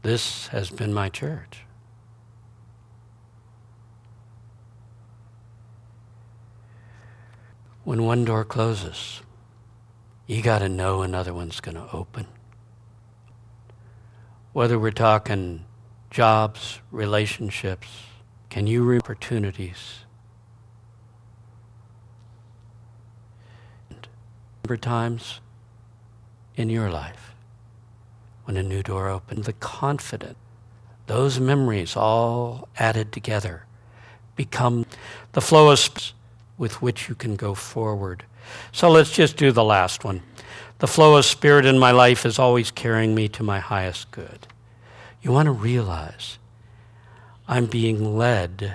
This has been my church. When one door closes, you got to know another one's going to open. Whether we're talking jobs, relationships, can you remember opportunities? Remember times in your life when a new door opened, the confidence, those memories all added together become the flow of with which you can go forward. So let's just do the last one. The flow of Spirit in my life is always carrying me to my highest good. You want to realize I'm being led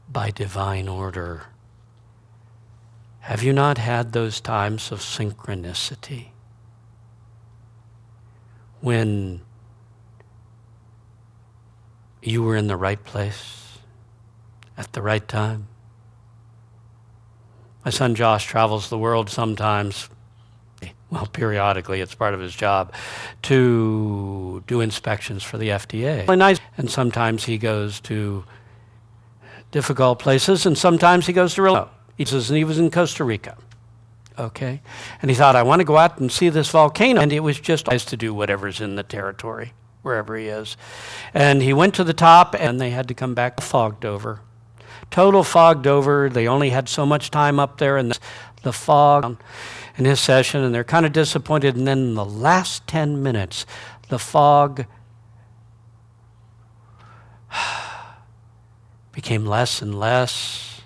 by divine order. Have you not had those times of synchronicity when you were in the right place at the right time? My son Josh travels the world sometimes, well, periodically, it's part of his job, to do inspections for the FDA. Nice. And sometimes he goes to difficult places, and sometimes he goes to real. He says he was in Costa Rica, okay? And he thought, I want to go out and see this volcano. And it was just nice to do whatever's in the territory, wherever he is. And he went to the top, and they had to come back fogged over. Total fogged over. They only had so much time up there, and the fog in his session, and they're kind of disappointed. And then in the last 10 minutes, the fog became less and less,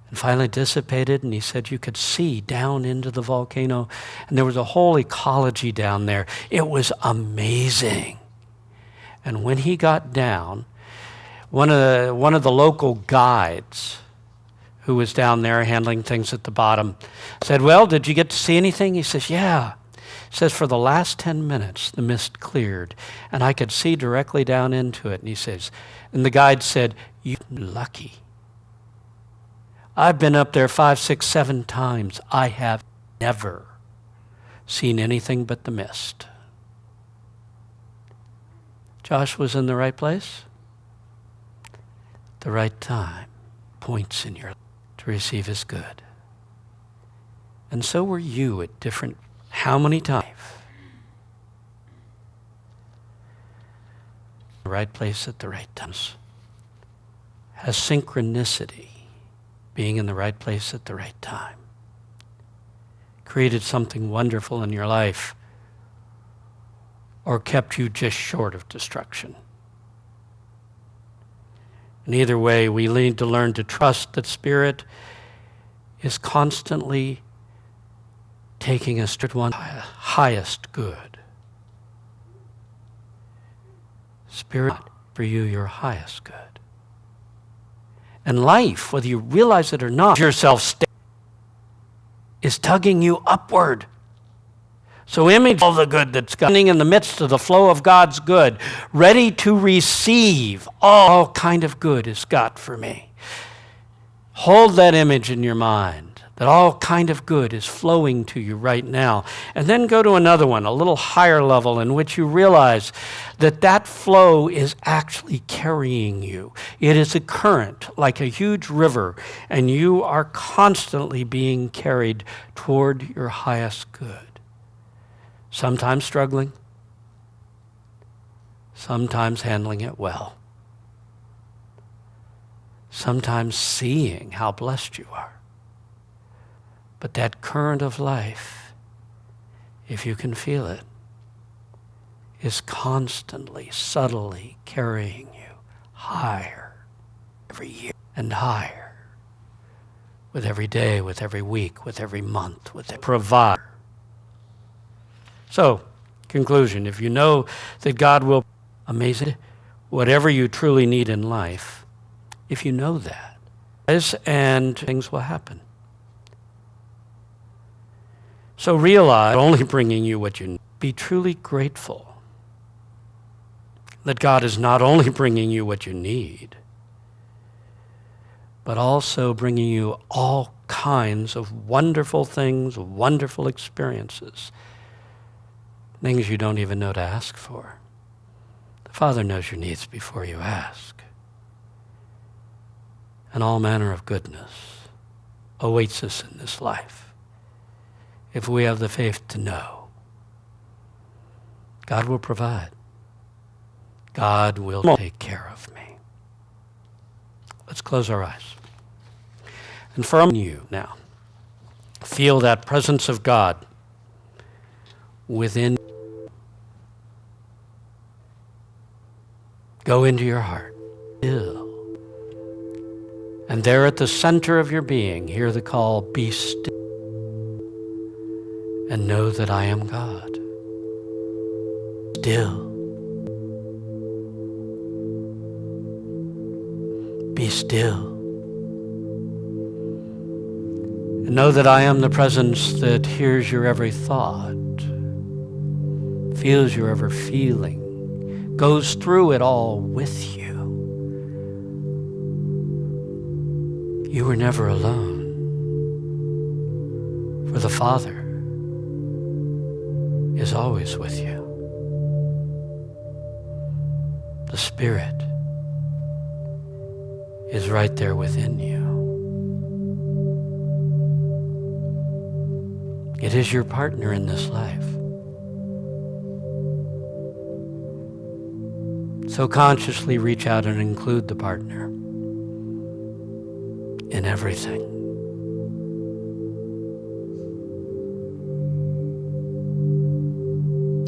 and finally dissipated. And he said you could see down into the volcano, and there was a whole ecology down there. It was amazing. And when he got down, one of the local guides who was down there handling things at the bottom said, well, did you get to see anything? He says, yeah. He says, for the last 10 minutes, the mist cleared, and I could see directly down into it. And he says, and the guide said, you're lucky. I've been up there 5, 6, 7 times. I have never seen anything but the mist. Josh was in the right place, the right time. Points in your life to receive his good. And so were you at different, how many times? The right place at the right times. Has synchronicity, being in the right place at the right time, created something wonderful in your life, or kept you just short of destruction? And either way, we need to learn to trust that Spirit is constantly taking us to one highest good. Spirit, for you, your highest good. And life, whether you realize it or not, yourself is tugging you upward. So image all the good that's coming in the midst of the flow of God's good, ready to receive all kind of good is God for me. Hold that image in your mind, that all kind of good is flowing to you right now. And then go to another one, a little higher level, in which you realize that that flow is actually carrying you. It is a current, like a huge river, and you are constantly being carried toward your highest good. Sometimes struggling, sometimes handling it well, sometimes seeing how blessed you are. But that current of life, if you can feel it, is constantly, subtly carrying you higher every year and higher with every day, with every week, with every month, with every provider. So, conclusion, if you know that God will amazing whatever you truly need in life, if you know that, and things will happen. So realize only bringing you what you need. Be truly grateful that God is not only bringing you what you need, but also bringing you all kinds of wonderful things, wonderful experiences, things you don't even know to ask for. The Father knows your needs before you ask. And all manner of goodness awaits us in this life if we have the faith to know God will provide. God will take care of me. Let's close our eyes. And from you now, feel that presence of God within. Go into your heart. And there at the center of your being, hear the call, be still, and know that I am God. Still. Be still. And know that I am the presence that hears your every thought, feels your every feeling, goes through it all with you. You were never alone, for the Father is always with you. The Spirit is right there within you. It is your partner in this life. So consciously reach out and include the partner in everything.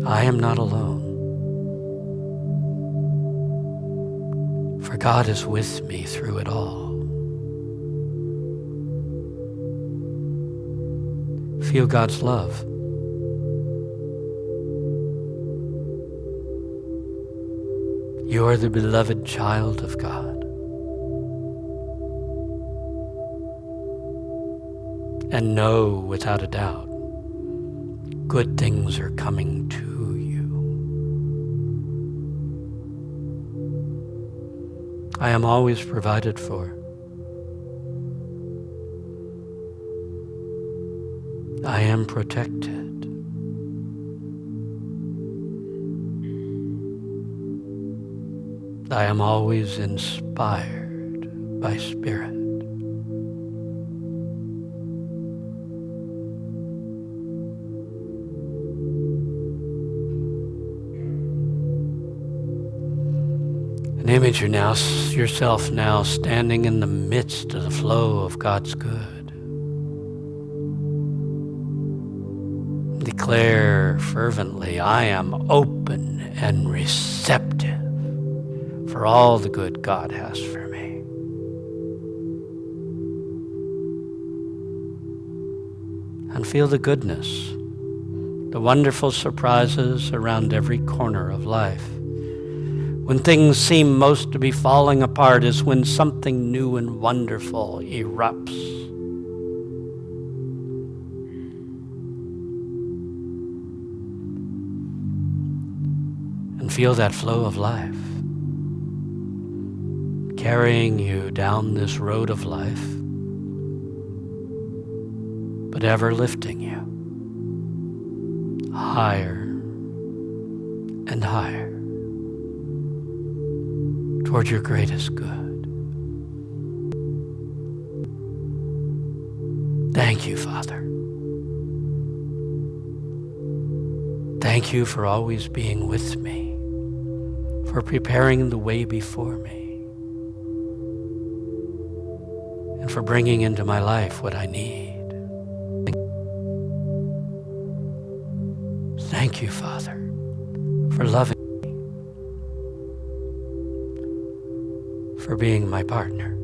I am not alone, for God is with me through it all. Feel God's love. You are the beloved child of God. And know without a doubt, good things are coming to you. I am always provided for. I am protected. I am always inspired by Spirit. And image yourself now standing in the midst of the flow of God's good. Declare fervently, I am open and receptive for all the good God has for me. And feel the goodness, the wonderful surprises around every corner of life. When things seem most to be falling apart is when something new and wonderful erupts. And feel that flow of life carrying you down this road of life, but ever lifting you higher and higher toward your greatest good. Thank you, Father. Thank you for always being with me, for preparing the way before me, and for bringing into my life what I need. Thank you, Father, for loving me, for being my partner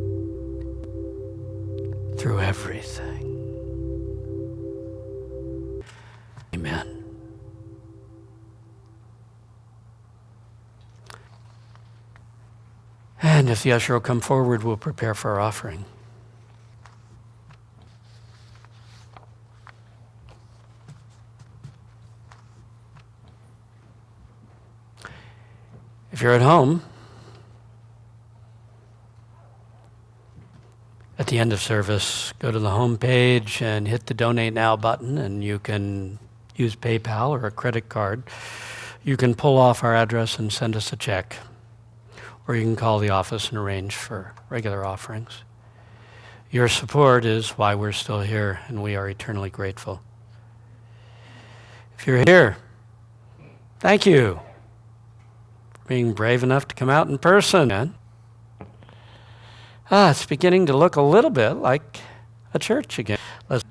through everything. Amen. And if the usher will come forward, we'll prepare for our offering. If you're at home, at the end of service, go to the home page and hit the Donate Now button, and you can use PayPal or a credit card. You can pull off our address and send us a check, or you can call the office and arrange for regular offerings. Your support is why we're still here, and we are eternally grateful. If you're here, thank you for being brave enough to come out in person. It's beginning to look a little bit like a church again. A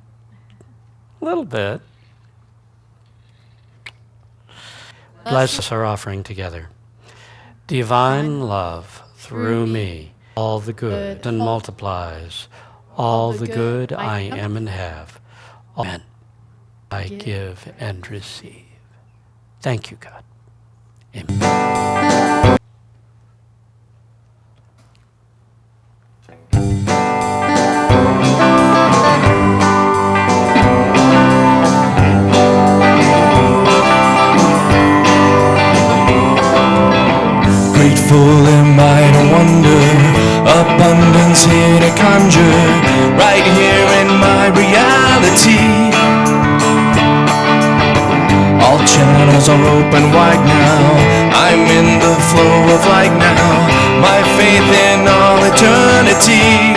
little bit. Bless us our offering together. Divine love through me, all the good and multiplies, all the good I am and have. Amen. I give and receive. Thank you, God. Amen. Grateful am I to wonder, abundance here to conjure, right here in my reality. All channels are open wide now, I'm in the flow of light now, my faith in all eternity.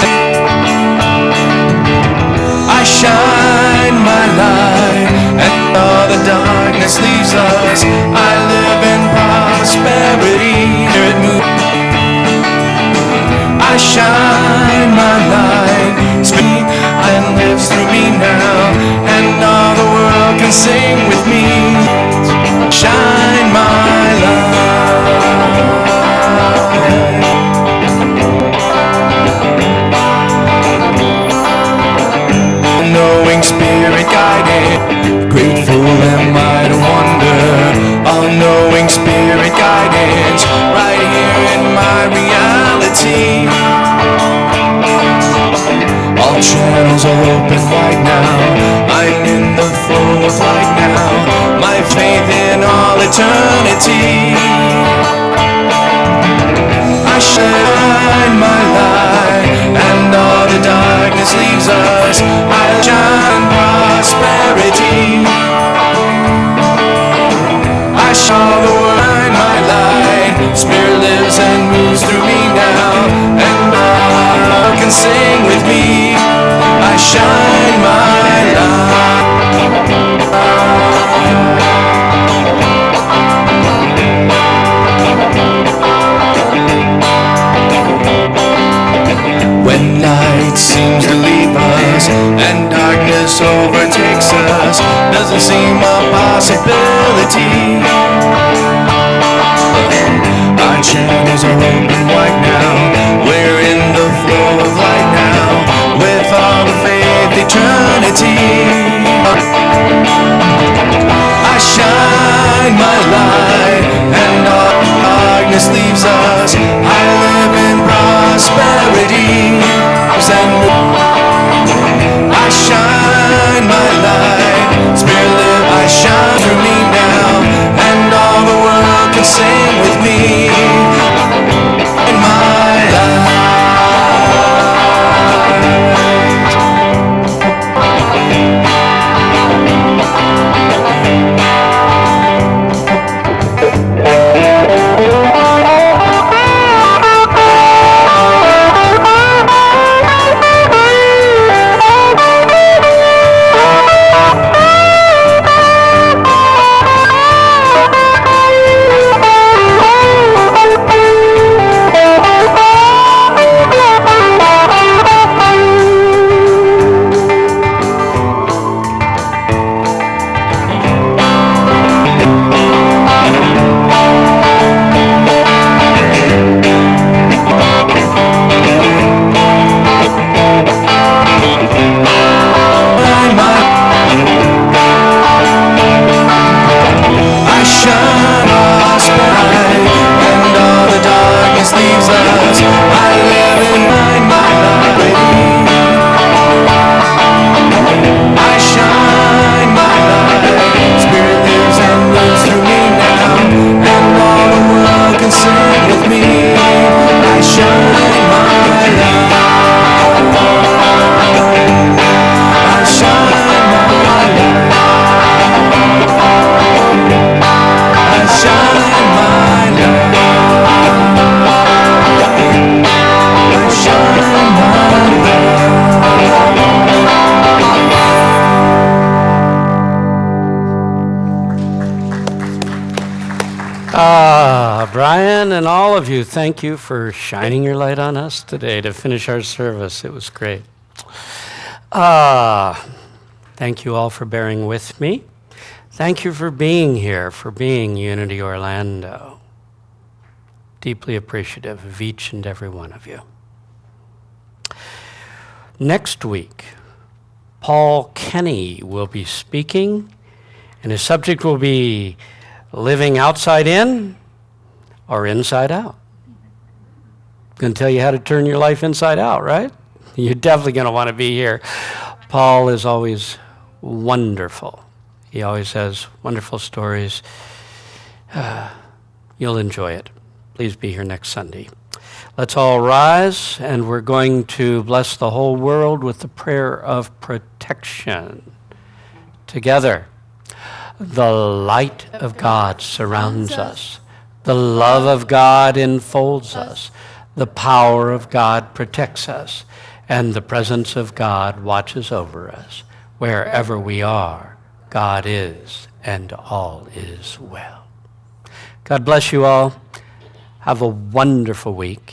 I shine my light, and all the darkness leaves us. I live in prosperity. I shine my light, and lives through me now, and all the world can sing with me. Shine my light. Knowing spirit guided, grateful am I to wonder, all-knowing spirit guidance, right here in my reality. All channels are open wide now, I'm in the flow of light now, my faith in all eternity. I shine my light, and all the darkness leaves us. I shine prosperity. I shine the world, my light. Spirit lives and moves through me now, and all can sing with me. I shine my light. doesn't seem a possibility. Our channels are open wide now. We're in the flow of light now, with all the faith eternity. I shine my light, and all darkness leaves us. I live in prosperity. I shine my light, Spirit live, I shine through me now, and all the world can sing with me. In my life. Brian and all of you, thank you for shining your light on us today to finish our service. It was great. Thank you all for bearing with me. Thank you for being here, for being Unity Orlando. Deeply appreciative of each and every one of you. Next week, Paul Kenny will be speaking, and his subject will be living outside in or inside out. I'm going to tell you how to turn your life inside out, right? You're definitely going to want to be here. Paul is always wonderful. He always has wonderful stories. You'll enjoy it. Please be here next Sunday. Let's all rise, and we're going to bless the whole world with the prayer of protection. Together, the light of God surrounds us. The love of God enfolds us. The power of God protects us. And the presence of God watches over us. Wherever we are, God is, and all is well. God bless you all. Have a wonderful week.